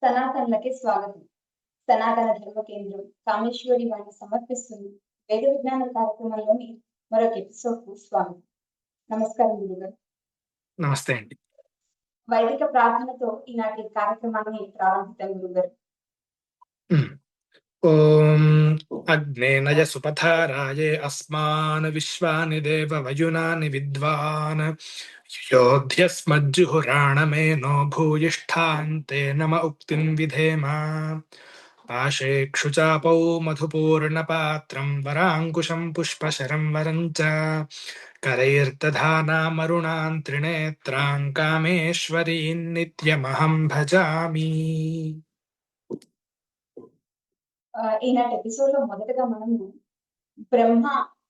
సనాతనులకి స్వాగతం. సనాతన ధర్మ కేంద్రం కామేశ్వరి వాణి సమర్పిస్తుంది వేద విజ్ఞాన కార్యక్రమంలోని మరొక ఎపిసోడ్‌కు స్వాగతం. నమస్కారం గురుగారు. నమస్తే అండి. వైదిక ప్రార్థనతో ఈనాటి కార్యక్రమాన్ని ప్రారంభిద్దాం గురుగారు. ఓం అగ్నేనయ సుపథారాయే అస్మాన్ విశ్వాని దేవ వయునాని విద్వాన్ యోధ్యస్మజ్జుహురాణమేనో భూయిష్ఠాంతే నమ ఉక్తిం విధేమ పాశే క్షుచాపౌ మధుపూర్ణపాత్రం వరాంకుశం పుష్పశరం వరం చ కరైర్దధానామరుణాన్ త్రినేత్రాం కామేశ్వరీం నిత్యమహం భజామి. ఈనాటి ఎపిసోడ్‌లో మొదటగా మనము బ్రహ్మ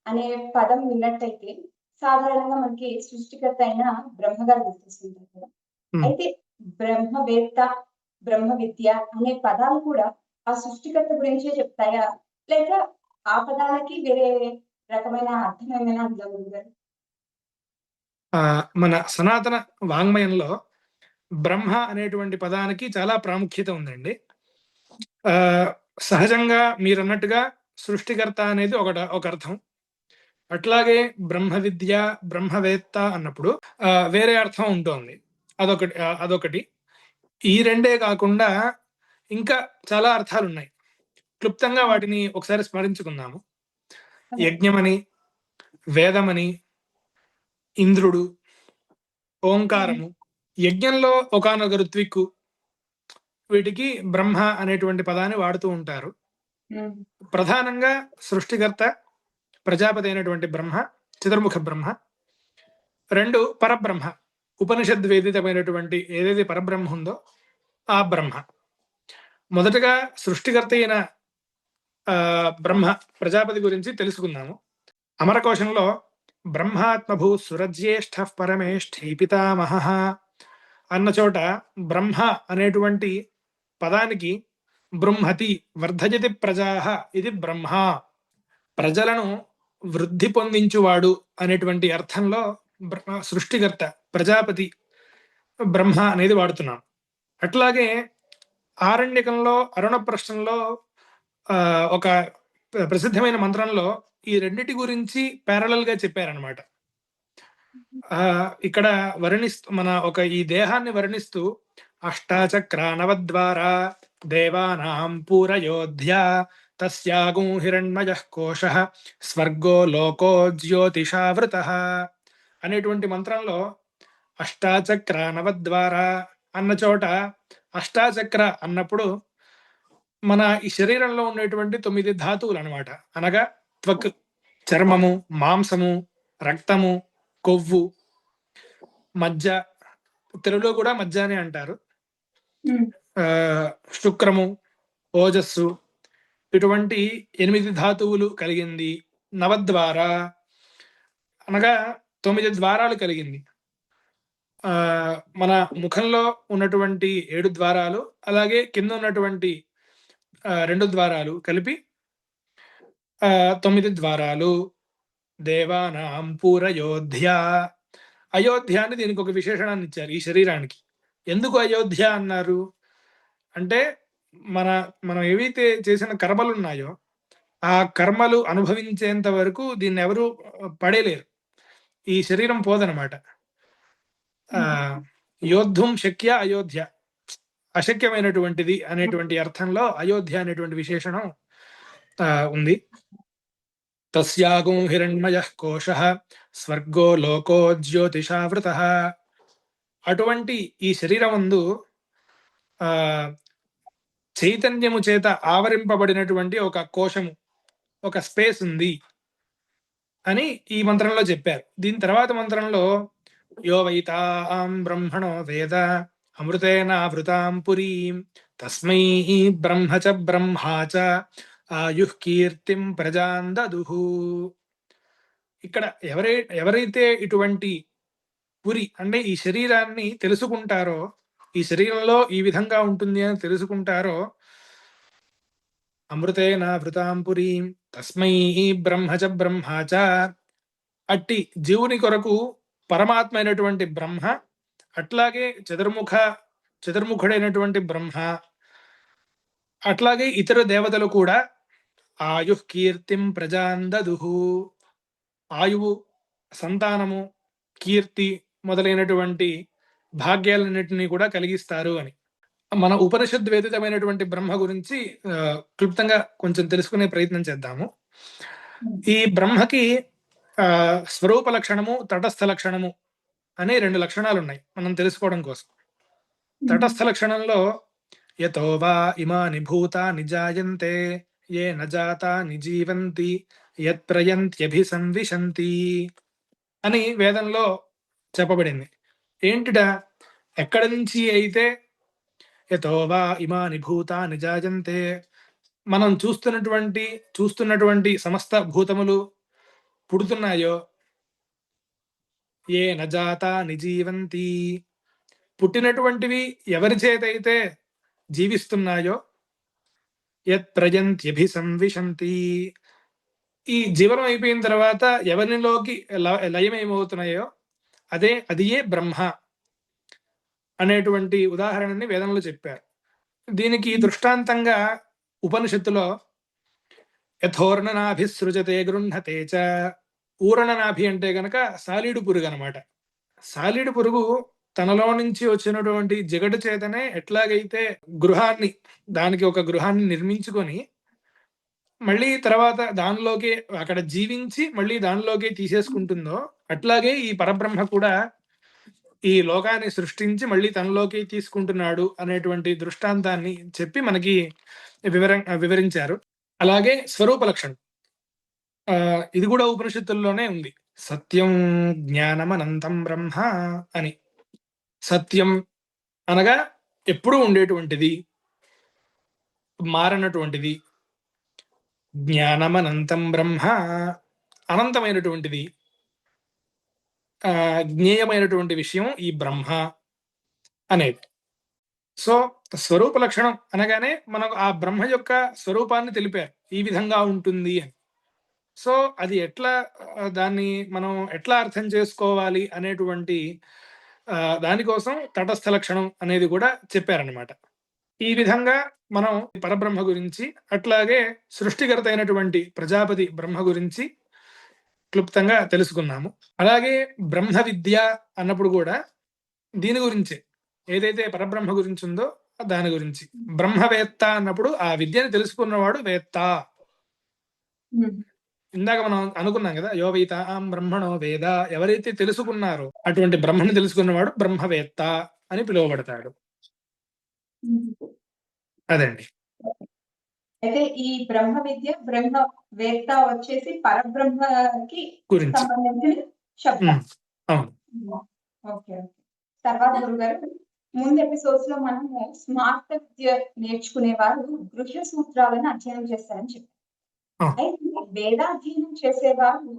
అనే పదం విన్నట్టయితే సాధారణంగా మనకి సృష్టికర్త అయిన బ్రహ్మగారు గుర్తొస్తుంటారు కదా. అయితే బ్రహ్మవేత్త, బ్రహ్మ విద్య అనే పదాలు కూడా ఆ సృష్టికర్త గురించే చెప్తాయా? లేక ఆ పదాలకి వేరే రకమైన అర్థం ఏమైనా ఉందా గురుగారు? మన సనాతన వాంగ్మయంలో బ్రహ్మ అనేటువంటి పదానికి చాలా ప్రాముఖ్యత ఉందండి. సహజంగా మీరన్నట్టుగా సృష్టికర్త అనేది ఒక అర్థం. అట్లాగే బ్రహ్మ విద్య, బ్రహ్మవేత్త అన్నప్పుడు వేరే అర్థం ఉంటుంది. అదొకటి. ఈ రెండే కాకుండా ఇంకా చాలా అర్థాలు ఉన్నాయి. క్లుప్తంగా వాటిని ఒకసారి స్మరించుకుందాము. యజ్ఞమని, వేదమని, ఇంద్రుడు, ఓంకారము, యజ్ఞంలో ఒకానొక ఋత్విక్కు, వీటికి బ్రహ్మ అనేటువంటి పదాన్ని వాడుతూ ఉంటారు. ప్రధానంగా సృష్టికర్త ప్రజాపతి అయినటువంటి బ్రహ్మ, చతుర్ముఖ బ్రహ్మ. రెండు పరబ్రహ్మ, ఉపనిషద్ వేదితమైనటువంటి ఏదైతే పరబ్రహ్మ ఉందో ఆ బ్రహ్మ. మొదటగా సృష్టికర్త అయిన బ్రహ్మ ప్రజాపతి గురించి తెలుసుకుందాము. అమరకోశంలో బ్రహ్మాత్మభూ సురజ్యేష్ఠ పరమేష్ఠీ పితామహ అన్న చోట బ్రహ్మ అనేటువంటి పదానికి బృంహతి వర్ధయతి ప్రజాః ఇది బ్రహ్మ, ప్రజలను వృద్ధి పొందించువాడు అనేటువంటి అర్థంలో సృష్టికర్త ప్రజాపతి బ్రహ్మ అనేది వాడుతున్నాం. అట్లాగే ఆరణ్యకంలో అరుణ ప్రశ్నంలో ఒక ప్రసిద్ధమైన మంత్రంలో ఈ రెండిటి గురించి ప్యారలల్ గా చెప్పారనమాట. ఇక్కడ వర్ణిస్తూ ఈ దేహాన్ని వర్ణిస్తూ అష్టాచక్ర నవద్వారా దేవానాం పూరయోధ్య తస్యాగో హిరణ్మయః కోశః స్వర్గో లోకో జ్యోతిషావృతః అనేటువంటి మంత్రంలో అష్టాచక్ర నవద్వారా అన్న చోట అష్టాచక్ర అన్నప్పుడు మన ఈ శరీరంలో ఉండేటువంటి 9 ధాతువులు అనమాట. అనగా త్వక్, చర్మము, మాంసము, రక్తము, కొవ్వు, మజ్జ, తెలుగులో కూడా మజ్జ అని అంటారు, శుక్రము, ఓజస్సు, ఇటువంటి 8 ధాతువులు కలిగింది. నవద్వార అనగా 9 ద్వారాలు కలిగింది. మన ముఖంలో ఉన్నటువంటి 7 ద్వారాలు, అలాగే కింద ఉన్నటువంటి 2 ద్వారాలు కలిపి 9 ద్వారాలు. దేవానాం పూరయోధ్య, అయోధ్య అని దీనికి ఒక విశేషణాన్ని ఇచ్చారు ఈ శరీరానికి. ఎందుకు అయోధ్య అన్నారు అంటే మనం ఏవైతే చేసిన కర్మలు ఉన్నాయో ఆ కర్మలు అనుభవించేంత వరకు దీన్ని ఎవరు పడేలేరు, ఈ శరీరం పోదనమాట. యోద్ధుం శక్య అయోధ్య, అశక్యమైనటువంటిది అనేటువంటి అర్థంలో అయోధ్య అనేటువంటి విశేషణం ఉంది. తస్యాగో హిరణ్మయః కోశః స్వర్గో లోకో జ్యోతిషావృతః. అటువంటి ఈ శరీరమందు చైతన్యము చేత ఆవరింపబడినటువంటి ఒక కోశము, ఒక స్పేస్ ఉంది అని ఈ మంత్రంలో చెప్పారు. దీని తర్వాత మంత్రంలో యో వైతాం బ్రహ్మణో వేద అమృతేనావృతాం పురీం తస్మై బ్రహ్మ చ బ్రహ్మా చ ఆయుః కీర్తిం ప్రజాన్ దదుః. ఇక్కడ ఎవరైతే ఇటువంటి పురి అంటే ఈ శరీరాన్ని తెలుసుకుంటారో, ఈ శరీరంలో ఈ విధంగా ఉంటుంది అని తెలుసుకుంటారో, అమృతేనావృతాం పురీం తస్మై బ్రహ్మ చ బ్రహ్మా చ, అట్టి జీవుని కొరకు పరమాత్మ అయినటువంటి బ్రహ్మ, అట్లాగే చతుర్ముఖుడైనటువంటి బ్రహ్మ, అట్లాగే ఇతర దేవతలు కూడా ఆయుః కీర్తిం ప్రజాన్ దదుః, ఆయువు, సంతానము, కీర్తి మొదలైనటువంటి భాగ్యాలన్నిటిని కూడా కలిగిస్తారు అని. మన ఉపనిషద్ వేదితమైనటువంటి బ్రహ్మ గురించి క్లుప్తంగా కొంచెం తెలుసుకునే ప్రయత్నం చేద్దాము. ఈ బ్రహ్మకి స్వరూప లక్షణము, తటస్థ లక్షణము అనే 2 లక్షణాలు ఉన్నాయి మనం తెలుసుకోవడం కోసం. తటస్థ లక్షణంలో యతో వా ఇమాని భూతాని జాయంతే ఏ న జాతాని జీవంతి యత్ ప్రయంత్యభిసంవిశంతి అని వేదంలో చెప్పబడింది. ఏంటిట? ఎక్కడి నుంచి అయితే యతో వా ఇమాని భూతాని జాయంతే, మనం చూస్తున్నటువంటి సమస్త భూతములు పుడుతున్నాయో, ఏ న జాతాని జీవంతి, పుట్టినటువంటివి ఎవరి చేతైతే జీవిస్తున్నాయో, యత్ ప్రయంత్యభిసంవిశంతి, ఈ జీవనం అయిపోయిన తర్వాత ఎవరిలోకి లయమేమవుతున్నాయో అదియే బ్రహ్మ అనేటువంటి ఉదాహరణని వేదంలో చెప్పారు. దీనికి దృష్టాంతంగా ఉపనిషత్తులో యథోర్ణనాభిసృజతే గృహ్ణతే చ, ఊరణనాభి అంటే గనక సాలీడు పురుగు అనమాట. సాలీడు పురుగు తనలో నుంచి వచ్చినటువంటి జిగట చేతనే ఎట్లాగైతే దానికి ఒక గృహాన్ని నిర్మించుకొని మళ్ళీ తర్వాత దానిలోకి అక్కడ జీవించి మళ్ళీ దానిలోకి తీసేసుకుంటుందో, అట్లాగే ఈ పరబ్రహ్మ కూడా ఈ లోకాన్ని సృష్టించి మళ్ళీ తనలోకి తీసుకుంటున్నాడు అనేటువంటి దృష్టాంతాన్ని చెప్పి మనకి వివరించారు. అలాగే స్వరూప లక్షణం, ఇది కూడా ఉపనిషత్తుల్లోనే ఉంది. సత్యం జ్ఞానమనంతం బ్రహ్మ అని. సత్యం అనగా ఎప్పుడూ ఉండేటువంటిది, మారనటువంటిది. జ్ఞానమనంతం బ్రహ్మ, అనంతమైనటువంటిది, జ్ఞేయమైనటువంటి విషయం ఈ బ్రహ్మ అనేది. సో స్వరూప లక్షణం అనగానే మనకు ఆ బ్రహ్మ యొక్క స్వరూపాన్ని తెలిపారు, ఈ విధంగా ఉంటుంది అని. సో అది దాన్ని మనం ఎట్లా అర్థం చేసుకోవాలి అనేటువంటి దానికోసం తటస్థ లక్షణం అనేది కూడా చెప్పారనమాట. ఈ విధంగా మనం పరబ్రహ్మ గురించి, అట్లాగే సృష్టికర్త అయినటువంటి ప్రజాపతి బ్రహ్మ గురించి క్లుప్తంగా తెలుసుకున్నాము. అలాగే బ్రహ్మ విద్య అన్నప్పుడు కూడా దీని గురించే, ఏదైతే పరబ్రహ్మ గురించి ఉందో దాని గురించి. బ్రహ్మవేత్త అన్నప్పుడు ఆ విద్యను తెలుసుకున్నవాడు వేత్త. ఇందాక మనం అనుకున్నాం కదా, యో వేతాం బ్రహ్మణో వేద, ఎవరైతే తెలుసుకున్నారో అటువంటి బ్రహ్మను తెలుసుకున్నవాడు బ్రహ్మవేత్త అని పిలువబడతాడు. అదండి. అయితే ఈ బ్రహ్మ విద్య, బ్రహ్మవేత్త వచ్చేసి పరబ్రహ్మకి సంబంధించిన శబ్దం. ఓకే. తర్వాత గురుగారు, ముందు ఎపిసోడ్స్ లో మనము స్మార్త విద్య నేర్చుకునే వారు గృహ్య సూత్రాలను అధ్యయనం చేస్తారని చెప్పారు. అయితే వేదాధ్యయనం చేసేవారు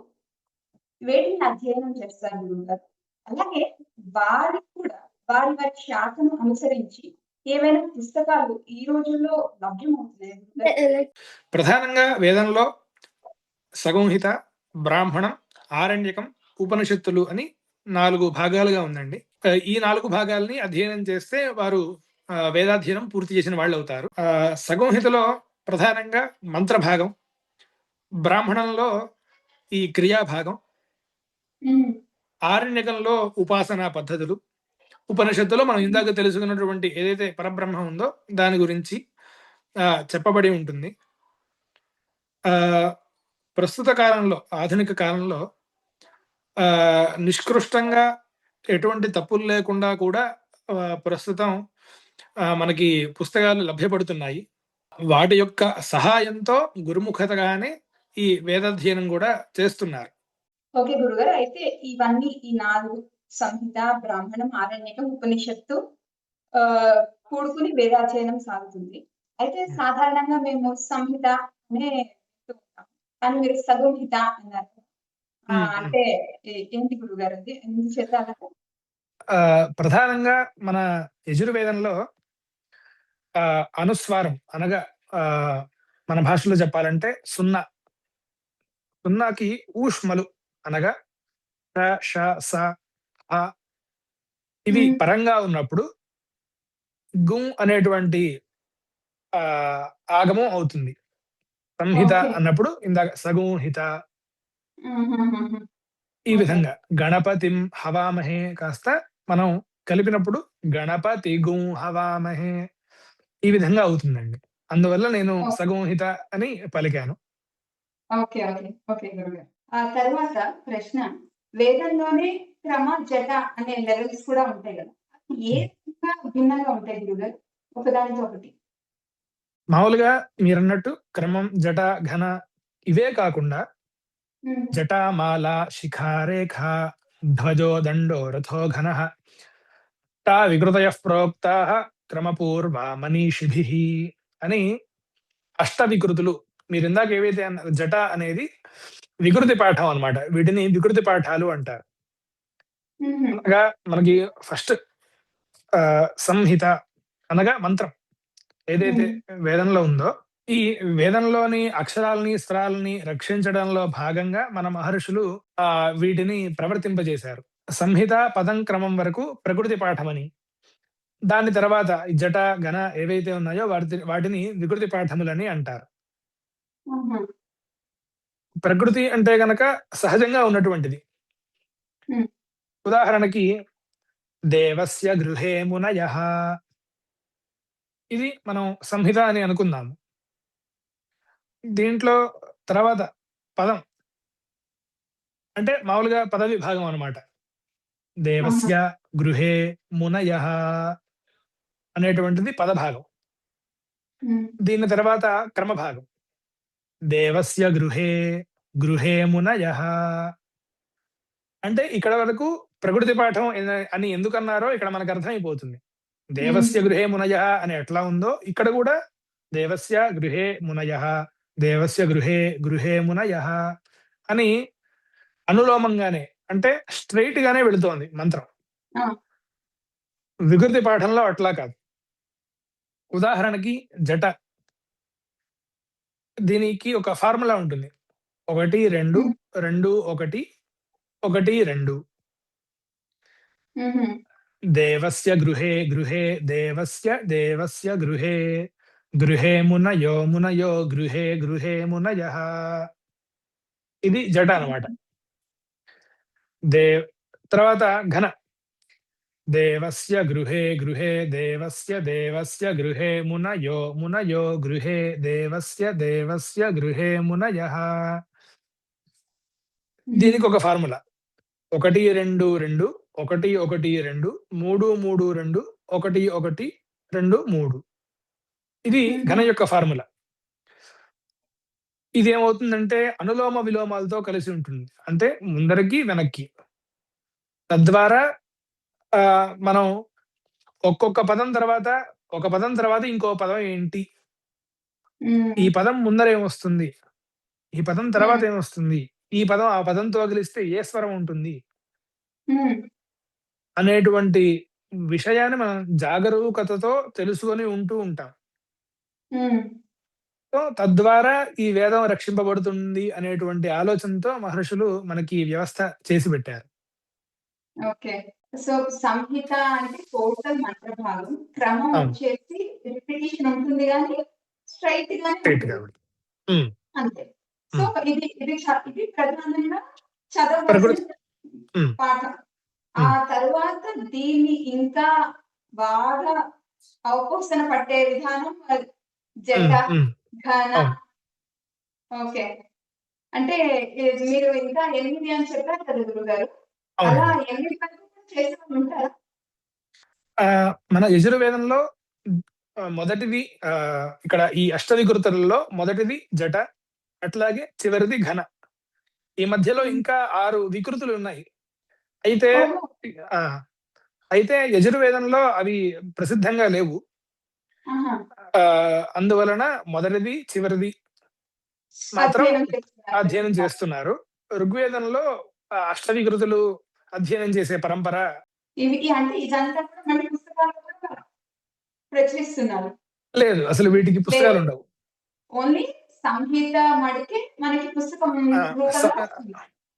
వేటిని అధ్యయనం చేస్తారు గురుగారు? అలాగే వారి కూడా వారి శాఖను అనుసరించి ఏవైనా పుస్తకాలు ఈ రోజుల్లో లభ్యమవుతున్నాయి? ప్రధానంగా వేదంలో సగంహిత, బ్రాహ్మణం, ఆరణ్యకం, ఉపనిషత్తులు అని 4 భాగాలుగా ఉందండి. ఈ 4 భాగాల్ని అధ్యయనం చేస్తే వారు వేదాధ్యయనం పూర్తి చేసిన వాళ్ళు అవుతారు. సగంహితలో ప్రధానంగా మంత్ర భాగం, బ్రాహ్మణంలో ఈ క్రియా భాగం, ఆరణ్యకంలో ఉపాసనా పద్ధతులు, ఉపనిషత్తులో మనం ఇందాక తెలుసుకున్నటువంటి ఏదైతే పరబ్రహ్మ ఉందో దాని గురించి చెప్పబడి ఉంటుంది. ప్రస్తుత కాలంలో, ఆధునిక కాలంలో నిష్కృష్టంగా ఎటువంటి తప్పులు లేకుండా కూడా ప్రస్తుతం మనకి పుస్తకాలు లభ్యపడుతున్నాయి. వాటి యొక్క సహాయంతో గురుముఖతగానే ఈ వేదాధ్యయనం కూడా చేస్తున్నారు. ఓకే గురుగారు, అయితే ఇవన్నీ ఈ 4 సంహిత, బ్రాహ్మణం, ఆరణ్యకం, ఉపనిషత్తు కూడుకుని వేదాధ్యయనం సాగుతుంది. అయితే సాధారణంగా మేము సంహిత అనే కానీ మీరు సగంహిత అన్నారు. అంటే ఏంటి గురుగారు అది? ఎందుకు చేద్దాం? ప్రధానంగా మన యజుర్వేదంలో అనుస్వారం అనగా మన భాషలో చెప్పాలంటే సున్నాకి ఊష్మలు అనగా ష, స, అ ఇవి పరంగా ఉన్నప్పుడు గుం అనేటువంటి ఆగమం అవుతుంది. సంహిత ఓకే. అన్నప్పుడు ఇందాక సగూహిత హుహుహుహు. ఈ ఓకే. విధంగా గణపతిం హవామహే కాస్త మనం కలిపినప్పుడు గణపతి గుం హవామహే ఈ విధంగా అవుతుందండి. అందువల్ల నేను ఓహ్! సగూహిత అని పలికాను. ఓకే. ఓకే. ఓకే గురుగారు. ఆ తర్వాత ప్రశ్న వేదంలోనే క్రమ, జట అనే లెవెల్స్ కూడా ఉంటాయి గదా! ఏ హ్మ్. విధంగా భిన్నంగా ఉంటాయి గురుగారు? ఒకదానితో ఒకటి. మామూలుగా మీరన్నట్టు క్రమం, జట, ఘన ఇవే కాకుండా హ్మ్. జటా, మాల, శిఖా, రేఖ, ధ్వజో, దండో, రథో, ఘనః టా వికృతయః ప్రోక్తాః క్రమపూర్వా మనీషిభిః అని అష్టవికృతులు. మీరిందాక ఏవైతే అన్నారో జట అనేది వికృతి పాఠం అన్నమాట. వీటిని వికృతి పాఠాలు అంటారు. హుహు. అనగా మనకి ఫస్ట్ సంహిత అనగా మంత్రం ఏదైతే హ్మ్. వేదంలో ఉందో, ఈ వేదంలోని అక్షరాల్ని, స్వరాల్ని రక్షించడంలో భాగంగా మన మహర్షులు వీటిని ప్రవర్తింపజేశారు. సంహిత పదం క్రమం వరకు ప్రకృతి పాఠమని, దాని తర్వాత ఈ జట, గణ ఏవైతే ఉన్నాయో వాటిని వికృతి పాఠములని అంటారు. ఆహా! ప్రకృతి అంటే గనక సహజంగా ఉన్నటువంటిది. హ్మ్. ఉదాహరణకి దేవస్య గృహే మునయః ఇది మనం సంహిత అని అనుకుందాము. దీంట్లో తర్వాత పదం అంటే మామూలుగా పద విభాగం అన్నమాట. ఆహా! దేవస్య గృహే మునయః అనేటువంటిది పదభాగం. హ్మ్. దీని తర్వాత క్రమభాగం. దేవస్య గృహే, గృహే మునయః అంటే ఇక్కడ వరకు ప్రకృతి పాఠం అని ఎందుకన్నారో ఇక్కడ మనకు అర్థమైపోతుంది. హ్మ్. దేవస్య గృహే మునయః అని ఎట్లా ఉందో ఇక్కడ కూడా దేవస్య గృహే మునయః, దేవస్య గృహే, గృహే మునయః అని అనులోమంగానే అంటే స్ట్రెయిట్ గానే వెళుతోంది మంత్రం. ఆ! వికృతి పాఠంలో అట్లా కాదు. ఉదాహరణకి జట. దీనికి ఒక ఫార్ములా ఉంటుంది. 1, 2, హ్మ్. 2, 1, 1, 2 హుహు. దేవస్య గృహే, గృహే దేవస్య, దేవస్య గృహే, గృహే మునయో, మునయో గృహే, గృహే మునయః ఇది జట అన్నమాట. దేవ్ తర్వాత ఘన. దేవస్య గృహే, గృహే దేవస్య, దేవస్య గృహే మునయో, మునయో గృహే దేవస్య, దేవస్య గృహే మునయః హ్మ్. దీనికొక ఫార్ములా. 1, 2, 2, 1, 1, 2, 3, 3, 2, 1, 1, 2, 3 ఇది హుహు. ఘన యొక్క ఫార్ములా. ఇదేమవుతుందంటే అనులోమ విలోమాలతో కలిసి ఉంటుంది. అంటే ముందరకి, వెనక్కి. తద్వారా మనం ఒక్కొక్క పదం తర్వాత, ఒక పదం తర్వాత ఇంకో పదం ఏంటి? హ్మ్. ఈ పదం ముందర ఏమొస్తుంది? ఈ పదం తర్వాత హ్మ్. ఏమొస్తుంది? ఈ పదం ఆ పదంతో కలిస్తే ఏ స్వరం ఉంటుంది? హ్మ్. అనేటువంటి విషయాన్ని మనం జాగరూకతతో తెలుసుకొని ఉంటూ ఉంటాం. హ్మ్. సో, తద్వారా ఈ వేదం రక్షింపబడుతుంది అనేటువంటి ఆలోచనతో మహర్షులు మనకి ఈ వ్యవస్థ చేసి పెట్టారు. ఓకే. సో, సంహిత అంటే టోటల్ మంత్ర భాగం. క్రమం అవును. వచ్చేసి రిపిటీషన్ ఉంటుంది గానీ, స్ట్రెయిట్ గానే స్ట్రెయిట్‌గా ఉంటుంది. ఆవిడ. హ్మ్. అంతే. సో, హ్మ్. ఇది ప్రధానంగా చదవవలసిన ప్రకృతి హ్మ్. పాఠం. ఆ హ్మ్. తరువాత దీన్ని ఇంకా బాగా అవపోసన పట్టే విధానం జట, హ్మ్. హ్మ్. ఘన అవును. ఓకే. అంటే మీరు ఇంకా 8 అని చెప్పారు కదా గురుగారు. అలా అవునండి. 8 వరకు చేసేవాళ్ళుంటారా? మన యజుర్వేదంలో మొదటిది ఇక్కడ ఈ అష్టవికృతులలో మొదటిది జట, అట్లాగే చివరిది ఘన. ఈ మధ్యలో హ్మ్. ఇంకా 6 వికృతులున్నాయి. అయితే ఓహో! ఆ! అయితే యజుర్వేదంలో అవి ప్రసిద్ధంగా లేవు. ఆహా! అందువలన మొదటిది, చివరిది మాత్రం అధ్యయనం చేస్తున్నారు అధ్యయనం ప్రస్తుతం. చేస్తున్నారు. ఋగ్వేదంలో అష్టవికృతులు అధ్యయనం చేసే పరంపర అంటే ఇదంతా కూడా మళ్ళీ పుస్తకాల్లో కూడా ప్రచురిస్తున్నారు. లేదు. అసలు వీటికి లేదు. పుస్తకాలుండవు. ఓన్లీ సంహిత మడికే మనకి పుస్తకం ఆ! స రూపంలో వస్తుంది.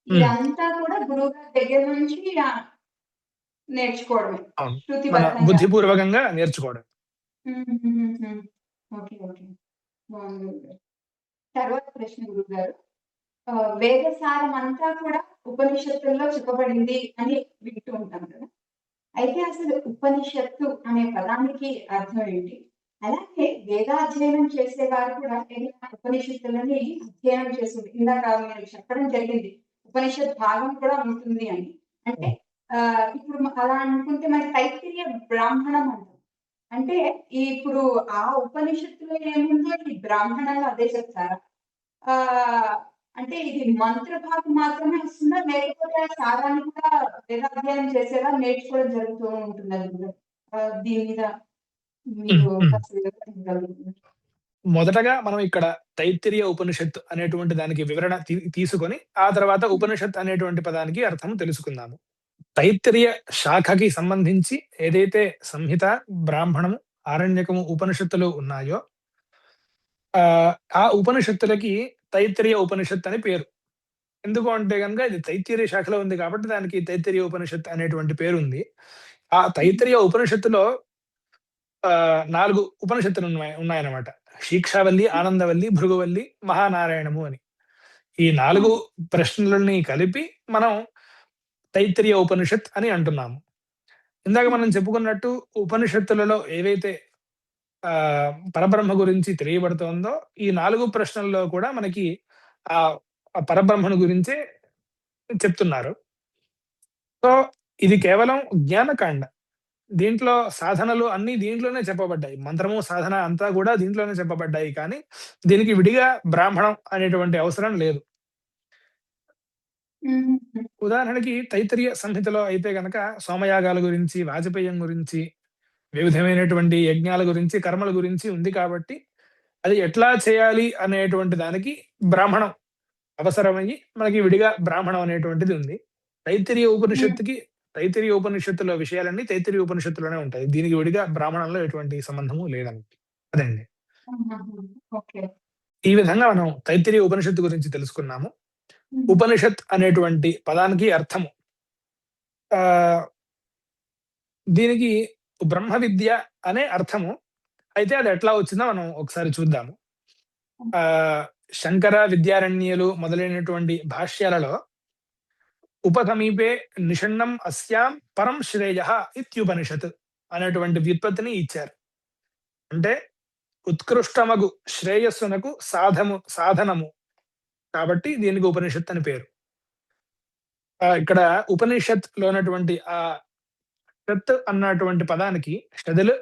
హ్మ్. ఇదంతా కూడా గురువుగారి దగ్గర నుంచి నేర్చుకోవడమే. అవును. మన శృతిబద్ధంగా. బుద్ధిపూర్వకంగా నేర్చుకోవడం. హుహుహుహు. ఓకే. ఓకే. బాగుంది గురుగారు. తర్వాత ప్రశ్న గురుగారు. వేద సారమంతా కూడా ఉపనిషత్తుల్లో చెప్పబడింది అని వింటూ ఉంటాం కదా! అయితే అసలు ఉపనిషత్తు అనే పదానికి అర్థం ఏంటి? అలాగే వేదాధ్యయనం చేసేవారు కూడా ఏదైనా ఉపనిషత్తులని అధ్యయనం చేస్తుంది. ఇందాక మీరు చెప్పడం జరిగింది. ఉపనిషత్ భాగం కూడా ఉంటుంది అని. అంటే ఇప్పుడు అలా అనుకుంటే మరి తైత్తిరీయ బ్రాహ్మణం అంటాం. అంటే ఇప్పుడు ఆ ఉపనిషత్తులో ఏముందో ఈ బ్రాహ్మణంలో అదే చెప్తారా? ఆహ్, అంటే ఇది మంత్ర భాగం మాత్రమే వస్తుందా? లేకపోతే ఆ సారాన్ని కూడా వేదాధ్యయనం చేసేవారు నేర్చుకోవడం జరుగుతూ ఉంటుందా గురుగారు? దీని మీద హ్మ్. మీరు హ్మ్. కాస్త వివరించగలుగుతారా? మొదటగా మనం ఇక్కడ తైత్తిరీయ ఉపనిషత్తు అనేటువంటి దానికి వివరణ తీసుకొని, ఆ తర్వాత హ్మ్. ఉపనిషత్ అనేటువంటి పదానికి అర్థం తెలుసుకుందాము. తైత్తిరీయ శాఖకి సంబంధించి ఏదైతే సంహిత, బ్రాహ్మణము, ఆరణ్యకము ఉపనిషత్తులు ఉన్నాయో, ఆ ఉపనిషత్తులకి తైత్తిరీయ ఉపనిషత్ అని పేరు. ఎందుకు అంటే గనుక ఇది తైత్తిరీయ శాఖలో ఉంది కాబట్టి దానికి తైత్తిరీయ ఉపనిషత్ అనేటువంటి పేరుంది. ఆ హ్మ్. తైత్తిరీయ ఉపనిషత్తులో 4 ఉన్నాయన్నమాట. శిక్షావల్లి, ఆనందవల్లి, భృగువల్లి, మహానారాయణము అని. ఈ 4 హ్మ్. ప్రశ్నలని కలిపి మనం తైత్తిరీయ ఉపనిషత్ అని అంటున్నాము. ఇందాక మనం హ్మ్. చెప్పుకున్నట్టు ఉపనిషత్తులలో ఏవైతే పరబ్రహ్మ గురించి తెలియబడుతోందో, ఈ 4 ప్రశ్నల్లో కూడా మనకి ఆహ్, ఆ పరబ్రహ్మను గురించే చెప్తున్నారు. సో, ఇది కేవలం జ్ఞానకాండ. దీంట్లో సాధనలు అన్నీ దీంట్లోనే చెప్పబడ్డాయి. మంత్రము, సాధన అంతా గూడా దీంట్లోనే చెప్పబడ్డాయి కానీ, దీనికి విడిగా బ్రాహ్మణం అనేటువంటి అవసరం లేదు. హుహు. ఉదాహరణకి తైత్తరీయ సంహితలో అయితే గనక సోమయాగాల గురించి, వాజపేయం గురించి, వివిధమైనటువంటి యజ్ఞాల గురించి, కర్మల గురించి ఉంది కాబట్టి, అది ఎట్లా చేయాలి అనేటువంటి దానికి బ్రాహ్మణం అవసరమయ్యి, మనకి విడిగా బ్రాహ్మణం అనేటువంటిది ఉంది. తైత్తిరీయ హ్మ్. ఉపనిషత్తుకి తైత్తిరీయ ఉపనిషత్తులో విషయాలన్నీ తైత్తిరీయ ఉపనిషత్తులోనే ఉంటాయి. దీనికి విడిగా బ్రాహ్మణంలో ఎటువంటి సంబంధము లేదండి. అదండి. ఆహాహా! ఓకే. ఈ విధంగా మనం తైత్తిరీయ ఉపనిషత్తు గురించి తెలుసుకున్నాము. హ్మ్. ఉపనిషత్ అనేటువంటి పదానికి అర్థము ఆహ్, దీనికి బ్రహ్మ విద్య అనే అర్థము. అయితే అది ఎట్లా వచ్చిందో మనం ఒకసారి చూద్దాము. ఆహ్, శంకర, విద్యారణ్యులు మొదలైనటువంటి భాష్యాలలో ఉపసమీపే నిషణ్ణం అస్యాం పరం శ్రేయః ఇత్యుపనిషత్ అనేటువంటి వ్యుత్పత్తిని ఇచ్చారు. అంటే ఉత్కృష్టమగు శ్రేయస్సునకు సాధనము కాబట్టి దీనికి ఉపనిషత్ అని పేరు. ఇక్కడ ఉపనిషత్‌లో ఉన్నటువంటి షత్ అన్నటువంటి పదానికి షదులు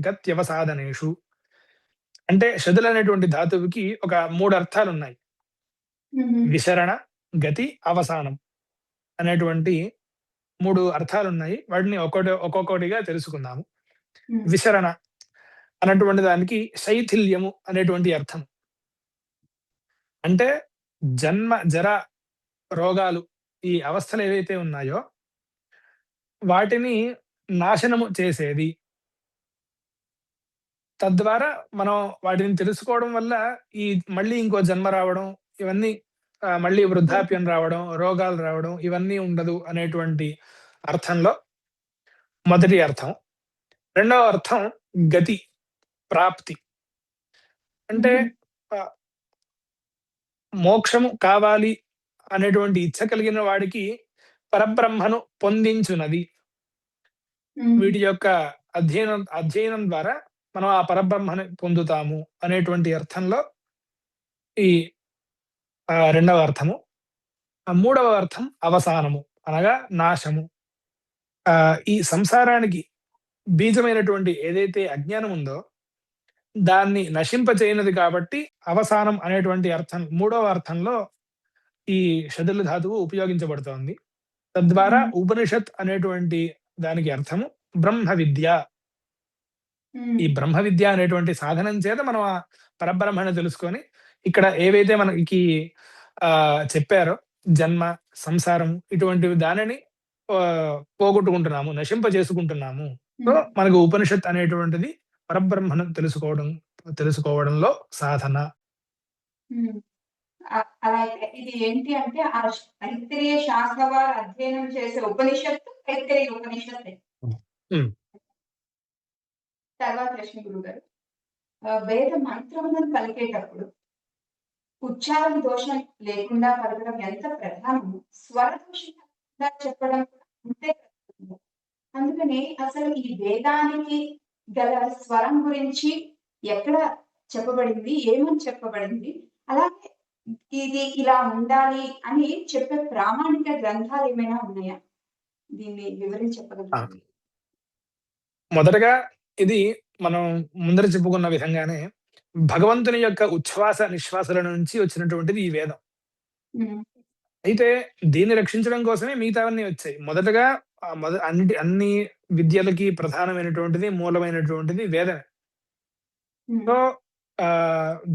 గత్యవసాదనేషు అంటే షదులు అనేటువంటి ధాతువుకి ఒక 3 అర్థాలున్నాయి. హుహు. విసరణ, గతి, అవసానం అనేటువంటి 3 అర్థాలున్నాయి. వాటిని ఒక్కొక్కటిగా తెలుసుకుందాము. హ్మ్. విసరణ అన్నటువంటి దానికి శైథిల్యము అనేటువంటి అర్థం. అంటే జన్మ, జర, రోగాలు ఈ అవస్థలు ఏవైతే ఉన్నాయో వాటిని నాశనము చేసేది. తద్వారా మనం వాటిని తెలుసుకోవడం వల్ల ఈ మళ్ళీ ఇంకో జన్మ రావడం, ఇవన్నీ మళ్ళీ వృద్ధాప్యం రావడం, రోగాలు రావడం ఇవన్నీ ఉండదు అనేటువంటి అర్థంలో మొదటి అర్థం. రెండవ అర్థం గతి, ప్రాప్తి. అంటే హుహు. ఆహ్, మోక్షము కావాలి అనేటువంటి ఇచ్చ కలిగిన వాడికి పరబ్రహ్మను పొందించునది. హ్మ్. వీటి యొక్క అధ్యయనం ద్వారా మనం ఆ పరబ్రహ్మని పొందుతాము అనేటువంటి అర్థంలో ఈ రెండవ అర్థము. మూడవ అర్థం అవసానము అనగా నాశము. ఈ సంసారానికి బీజమైనటువంటి ఏదైతే అజ్ఞానం ఉందో దాన్ని నశింపచేయనిది కాబట్టి అవసానం అనేటువంటి అర్థం మూడవ అర్థంలో ఈ షదుల ధాతువు ఉపయోగించబడుతోంది. తద్వారా హ్మ్. ఉపనిషత్ అనేటువంటి దానికి అర్థము బ్రహ్మ విద్య. హ్మ్. ఈ బ్రహ్మ విద్య అనేటువంటి సాధనం చేత మనం ఆ పరబ్రహ్మను తెలుసుకొని ఇక్కడ ఏవైతే మనకి చెప్పారో జన్మ, సంసారం ఇటువంటివి దానిని పోగొట్టుకుంటున్నాము, నశింపజేసుకుంటున్నాము. సో, హ్మ్. మనకు ఉపనిషత్ అనేటువంటిది పరబ్రహ్మను తెలుసుకోవడంలో సాధన. హ్మ్. అలా అయితే ఇది ఏంటి అంటే తైత్తిరీయ శాఖ వారు అధ్యయనం చేసే ఉపనిషత్తు తైత్తిరీయ ఉపనిషత్తే. హ్మ్. తర్వాత ప్రశ్న గురుగారు. వేద మంత్రములను పలికేటప్పుడు ఉచ్చారణ దోషం లేకుండా పలకడం ఎంత ప్రధానమో, స్వర దోషం లేకుండా చెప్పడం కూడా అంతే ప్రధానము. అందుకని అసలు ఈ వేదానికి గల స్వరం గురించి ఎక్కడ చెప్పబడింది, ఏమని చెప్పబడింది, అలాగే ఇది ఇలా ఉండాలి అని చెప్పే ప్రామాణిక గ్రంథాలు ఏమైనా ఉన్నాయా? దీన్ని వివరించి ఆ, చెప్పగలరా? మొదటగా ఇది మనం ముందర చెప్పుకున్న విధంగానే భగవంతుని యొక్క ఉచ్ఛ్వాస నిశ్వాసాల నుంచి వచ్చినటువంటిది ఈ వేదం. ఉమ్, అయితే దీన్ని రక్షించడం కోసమే మిగతావన్నీ వచ్చాయి. మొదటగా అన్ని విద్యలకి ప్రధానమైనటువంటిది, మూలమైనటువంటిది వేదమే. ఉమ్, సో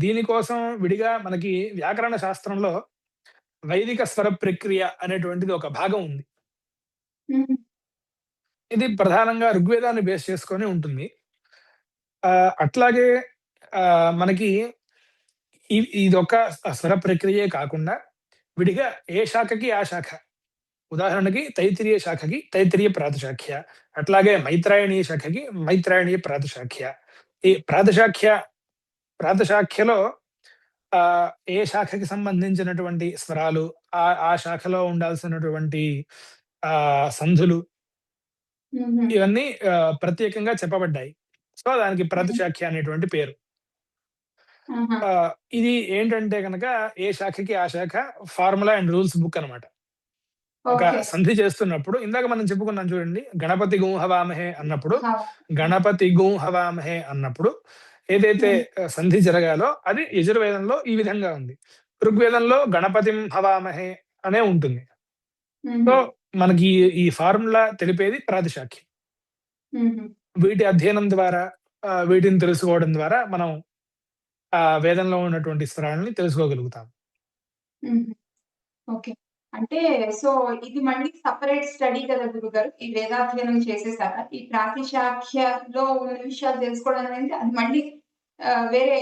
దీనికోసం విడిగా మనకి వ్యాకరణ శాస్త్రంలో వైదిక స్వర ప్రక్రియ అనేటువంటిది ఒక భాగం ఉంది. ఉమ్, ఇది ప్రధానంగా ఋగ్వేదాన్ని బేస్ చేసుకొని ఉంటుంది. అట్లాగే మనకి ఇదొక స్వర ప్రక్రియే కాకుండా విడిగా ఏ శాఖకి ఆ శాఖ. ఉదాహరణకి తైత్తిరీయ శాఖకి తైత్తిరీయ ప్రాతిశాఖ్య, అట్లాగే మైత్రాయణీయ శాఖకి మైత్రాయణీయ ప్రాతిశాఖ్య. ఈ ప్రాతిశాఖ్యలో ఏ శాఖకి సంబంధించినటువంటి స్వరాలు, ఆ శాఖలో ఉండాల్సినటువంటి సంధులు, ఉమ్, ఇవన్నీ ప్రత్యేకంగా చెప్పబడ్డాయి. సో దానికి ప్రాతిశాఖ్య అనేటువంటి పేరు. ఆహా, ఇది ఏంటంటే కనుక ఏ శాఖకి ఆ శాఖ ఫార్ములా అండ్ రూల్స్ బుక్ అన్నమాట. ఒక ఓకే. సంధి చేస్తున్నప్పుడు ఇందాక మనం చెప్పుకున్నాం చూడండి, గణపతి గుంహవామహే అన్నప్పుడు, హా, గణపతి గుంహవామహే అన్నప్పుడు ఏదైతే ఉమ్, సంధి జరగాలో అది యజుర్వేదంలో ఈ విధంగా ఉంది. ఋగ్వేదంలో గణపతిం హవామహే అనే ఉంటుంది. సో ఉమ్, మనకి ఈ ఫార్ములా తెలిపేది ప్రాతిశాఖ్యం. ఉమ్, వీటి అధ్యయనం ద్వారా వీటిని తెలుసుకోవడం ద్వారా మనం వేదంలో ఉన్నటువంటి స్వరాలని తెలుసుకోగలుగుతాం. ఉమ్. ఓకే. అంటే సో ఇది మళ్ళీ సెపరేట్ స్టడీ కదా గురుగారు? ఈ వేదాధ్యయనం చేసేసాక ఈ ప్రాతిశాఖ్యలో ఉన్న విషయాలు తెలుసుకోవడం అనేది అది మళ్ళీ వేరే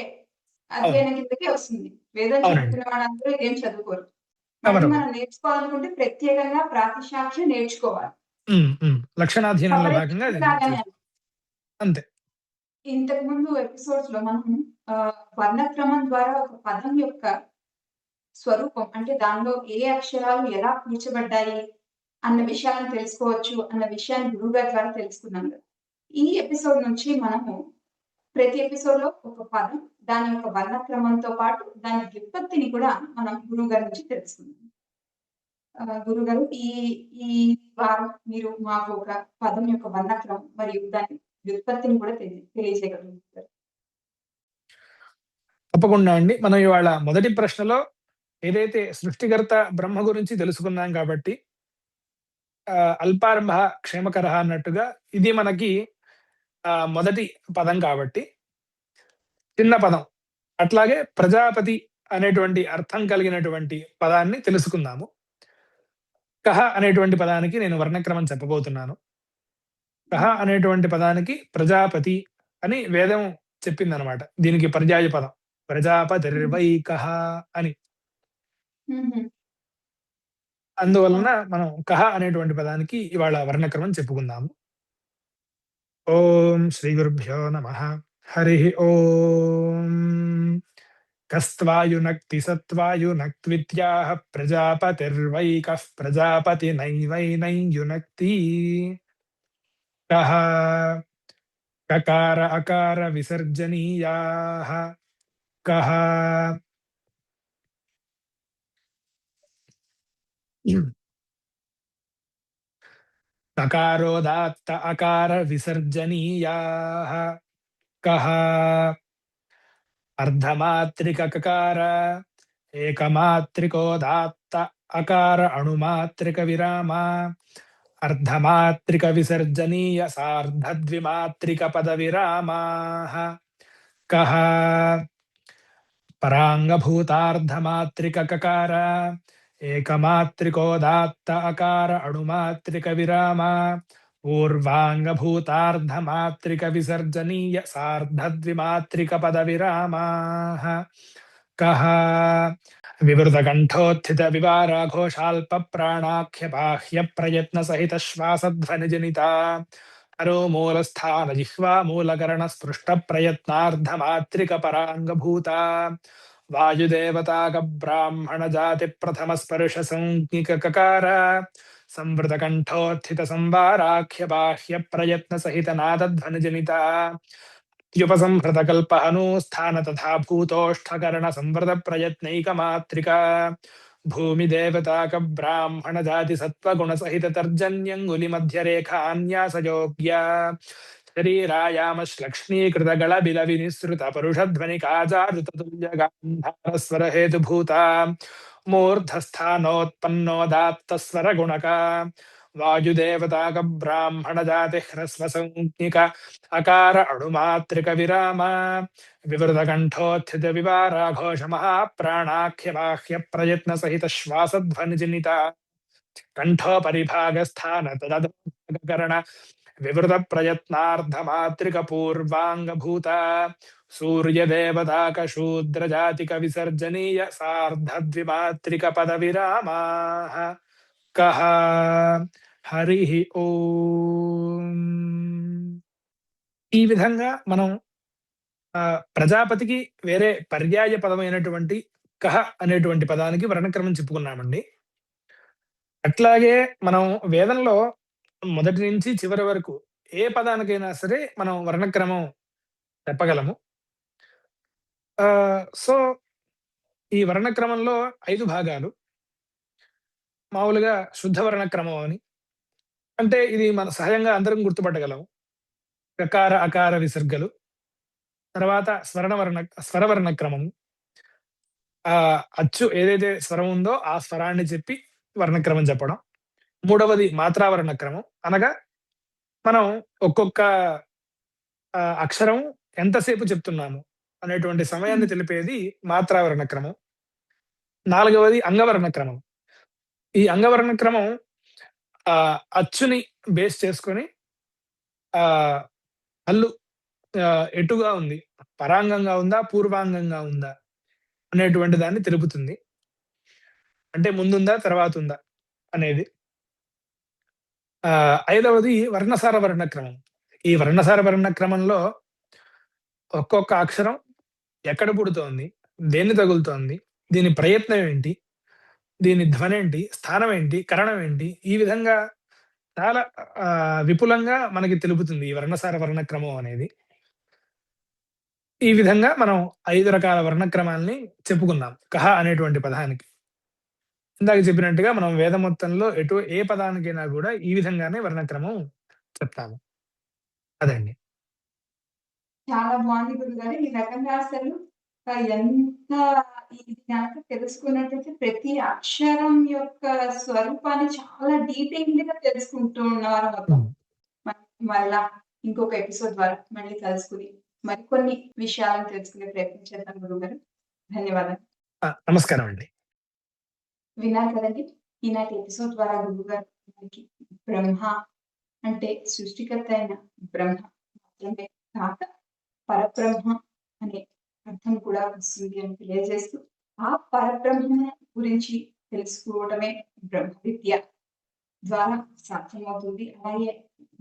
అవును, అధ్యయనం కిందకే వస్తుంది. వేదం అవునండి. చదువుకున్న వాళ్ళందరూ ఇదేం చదువుకోరు. మళ్ళీ బరోబర్. మనం నేర్చుకోవాలనుకుంటే ప్రత్యేకంగా ప్రాతిశాఖ్య నేర్చుకోవాలి. లక్షణాధ్యయనంలో సెపరేట్ భాగంగా అది లాగానే. అంతే. ఇంతకుముందు ఎపిసోడ్స్ లో మనం వర్ణక్రమం ద్వారా ఒక పదం యొక్క స్వరూపం అంటే దానిలో ఏ అక్షరాలు ఎలా కూర్చబడ్డాయి అన్న విషయాలను తెలుసుకోవచ్చు అన్న విషయాన్ని గురువుగారి ద్వారా తెలుసుకున్నాం కదా. ఈ ఎపిసోడ్ నుంచి మనము ప్రతి ఎపిసోడ్ లో ఒక పదం దాని యొక్క వర్ణక్రమంతో పాటు దాని వ్యుత్పత్తిని కూడా మనం గురువు గారి నుంచి తెలుసుకుందాం. గురుగారు ఈ ఈ వారం మీరు మాకు ఒక పదం యొక్క వర్ణక్రమం మరియు దాని వ్యుత్పత్తిని కూడా తెలియజేయగలుగుతారు. తప్పకుండా అండి. మనం ఇవాళ మొదటి ప్రశ్నలో ఏదైతే సృష్టికర్త బ్రహ్మ గురించి తెలుసుకున్నాం కాబట్టి అల్పారంభ క్షేమకర అన్నట్టుగా ఇది మనకి మొదటి పదం కాబట్టి చిన్న పదం. అట్లాగే ప్రజాపతి అనేటువంటి అర్థం కలిగినటువంటి పదాన్ని తెలుసుకుందాము. కహ అనేటువంటి పదానికి నేను వర్ణక్రమం చెప్పబోతున్నాను. కహ అనేటువంటి పదానికి ప్రజాపతి అని వేదం చెప్పిందనమాట. దీనికి పర్యాయ పదం ప్రజాపతిర్వై కహ అని. అందువలన మనం కహ అనేటువంటి పదానికి ఇవాళ వర్ణక్రమం చెప్పుకుందాము. ఓం శ్రీ గురుభ్యో నమః. హరి ఓం. కస్త్వాయునక్తి సత్వాయునక్త్విత్యాహ ప్రజాపతిర్వైకః ప్రజాపతినైవైనం యునక్తి. కః కకార అకార విసర్జనీయాః. కః కకారోదాత్త అకార విసర్జనీయాః. కః అర్ధమాత్రిక కకార ఏకమాత్రికోదాత్త అకార అణుమాత్రిక విరామ అర్ధమాత్రిక విసర్జనీయ సార్ధద్విమాత్రిక పద విరామాః. కః పరాంగభూతార్ధమాత్రిక కకార ఏకమాత్రికోదాత్త అకార అణుమాత్రిక విరామ ఊర్వాంగభూతార్ధమాత్రిక విసర్జనీయ సార్ధద్విమాత్రిక పద విరామాః. కః వివృతకంఠోత్థిత వివారాఘోషాల్ప ప్రాణాఖ్య బాహ్య ప్రయత్న సహిత శ్వాసధ్వని జనిత హరో మూలస్థాన జిహ్వా మూలకరణ స్పృష్ట ప్రయత్నార్ధమాత్రిక పరాంగభూత వాయుదేవతాక బ్రాహ్మణ జాతి ప్రథమ స్పర్శ సంజ్ఞిక కకార సంవృత కంఠోత్థిత సంవారాఖ్య బాహ్య ప్రయత్న సహిత నాదధ్వని జనిత అత్యుపసంహృత కల్పహను స్థాన తథా భూతోష్ఠకరణ సంవృత ప్రయత్నైక మాత్రిక భూమి దేవతాక బ్రాహ్మణ జాతి సత్వగుణ సహిత తర్జన్యంగులి మధ్య రేఖాన్యాసయోగ్య శరీరాయామశ్లక్ష్మీకృత గళ బిల వినిసృత పరుషధ్వని కాజారుతతుల్య గాంధార స్వర హేతుభూత మూర్ధస్థానోత్పన్నోదాత్త స్వర గుణక వాయుదేవతాక బ్రాహ్మణ జాతి హ్రస్వ సంజ్ఞిక అకార అణుమాత్రిక విరామ వివృత కంఠోత్థిత వివారాఘోష మహాప్రాణాఖ్య బాహ్య ప్రయత్న సహిత శ్వాసధ్వని జనిత కంఠోపరిభాగస్థాన తదకరణ వివృత ప్రయత్నార్ధమాత్రిక పూర్వాంగభూత సూర్యదేవతాక శూద్రజాతిక విసర్జనీయ సార్ధద్విమాత్రిక పద విరామా కహ హరి ఓం. ఈ విధంగా మనం ప్రజాపతికి వేరే పర్యాయ పదమైనటువంటి కహ అనేటువంటి పదానికి వర్ణక్రమం చెప్పుకున్నామండి. అట్లాగే మనం వేదంలో మొదటి నుంచి చివరి వరకు ఏ పదానికైనా సరే మనం వర్ణక్రమం చెప్పగలము. సో ఈ వర్ణక్రమంలో 5 భాగాలు. మామూలుగా శుద్ధ వర్ణక్రమం అని అంటే ఇది మన సహజంగా అందరం గుర్తుపట్టగలం. కకార అకార విసర్గలు, తర్వాత స్వరవర్ణ క్రమము. అచ్చు ఏదైతే స్వరం ఉందో ఆ స్వరాన్ని చెప్పి వర్ణక్రమం చెప్పడం. మూడవది మాత్రావర్ణ క్రమం, అనగా మనం ఒక్కొక్క అక్షరం ఎంతసేపు చెప్తున్నాము అనేటువంటి సమయాన్ని తెలిపేది మాత్రావర్ణ క్రమం. నాలుగవది అంగవర్ణ క్రమం. ఈ అంగవర్ణ క్రమం అచ్చుని బేస్ చేసుకొని హల్లు ఎటుగా ఉంది, పరాంగంగా ఉందా పూర్వాంగంగా ఉందా అనేటువంటి దాన్ని తెలుపుతుంది. అంటే ముందుందా తర్వాత ఉందా అనేది. ఐదవది వర్ణసార వర్ణక్రమం. ఈ వర్ణసార వర్ణక్రమంలో ఒక్కొక్క అక్షరం ఎక్కడ పుడుతోంది, దేన్ని తగులుతోంది, దీని ప్రయత్నం ఏంటి, దీని ధ్వని ఏంటి, స్థానం ఏంటి, కరణం ఏంటి, ఈ విధంగా చాలా విపులంగా మనకి తెలుపుతుంది ఈ వర్ణసార వర్ణక్రమం అనేది. ఈ విధంగా మనం 5 రకాల వర్ణక్రమాల్ని చెప్పుకున్నాం కహ అనేటువంటి పదానికి. ఇందాక చెప్పినట్టుగా మనం వేద మొత్తంలో ఏ పదానికైనా కూడా ఈ విధంగానే వర్ణక్రమం చెప్తాము. అదండి. చాలా బాగుంది గురుగారు. ఈ రకంగా అసలు ఎంత ఇది గనక తెలుసుకున్నట్టయితే ప్రతి అక్షరం యొక్క స్వరూపాన్ని చాలా డీటెయిల్డ్ గా తెలుసుకుంటూ ఉన్నవారు మొత్తం. మళ్ళా ఇంకొక ఎపిసోడ్ ద్వారా మళ్ళీ కలుసుకుని మరికొన్ని విషయాలను తెలుసుకునే ప్రయత్నం చేద్దాం గురుగారు. ధన్యవాదాలు. నమస్కారం అండి. విన్నారు కదండి, ఈనాటి ఎపిసోడ్ ద్వారా గురుగారు మనకి బ్రహ్మ అంటే సృష్టికర్త అయిన బ్రహ్మ మాత్రమే కాక పరబ్రహ్మ అనే అర్థం కూడా వస్తుంది అని తెలియజేస్తూ, ఆ పరబ్రహ్మ గురించి తెలుసుకోవడమే బ్రహ్మ విద్య ద్వారా సాధ్యమవుతుంది. అలాగే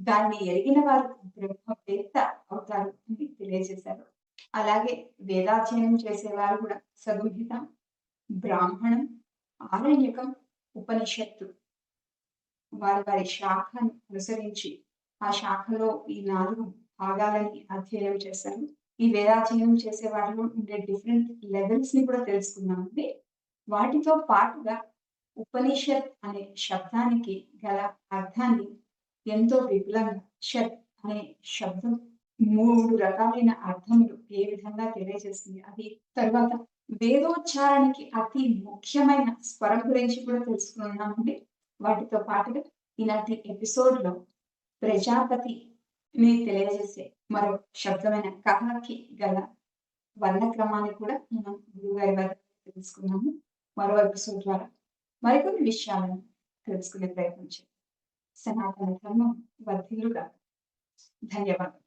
దాన్ని ఎరిగిన వారు బ్రహ్మవేత్త అవుతారు అని తెలియజేశారు. అలాగే వేదాధ్యయనం చేసేవారు కూడా సగుహిత, బ్రాహ్మణం, ఆరణ్యకం, ఉపనిషత్తు వారి శాఖను అనుసరించి ఆ శాఖలో ఈ 4 భాగాలని అధ్యయనం చేశారు. ఈ వేదాధ్యయనం చేసే వారిలో ఉండే డిఫరెంట్ లెవెల్స్ ని కూడా తెలుసుకున్నామండి. వాటితో పాటుగా ఉపనిషత్ అనే శబ్దానికి గల అర్థాన్ని ఎంతో విపులంగా, షత్ అనే శబ్దం 3 రకాలైన అర్థములు ఏ విధంగా తెలియజేస్తుంది, అది తర్వాత వేదోచ్చారణకి అతి ముఖ్యమైన స్వరం గురించి కూడా తెలుసుకున్నామండి. వాటితో పాటుగా ఈనాటి ఎపిసోడ్ లో ప్రజాపతిని తెలియజేసే మరో శబ్దమైన కహకి గల వర్ణక్రమాన్ని కూడా మనం గురుగారి వద్ద తెలుసుకున్నాము. మరో ఎపిసోడ్ ద్వారా మరికొన్ని విషయాలను తెలుసుకునే ప్రయత్నం చేద్దాం. సనాతన ధర్మం వర్ధిల్లుగా. ధన్యవాదాలు.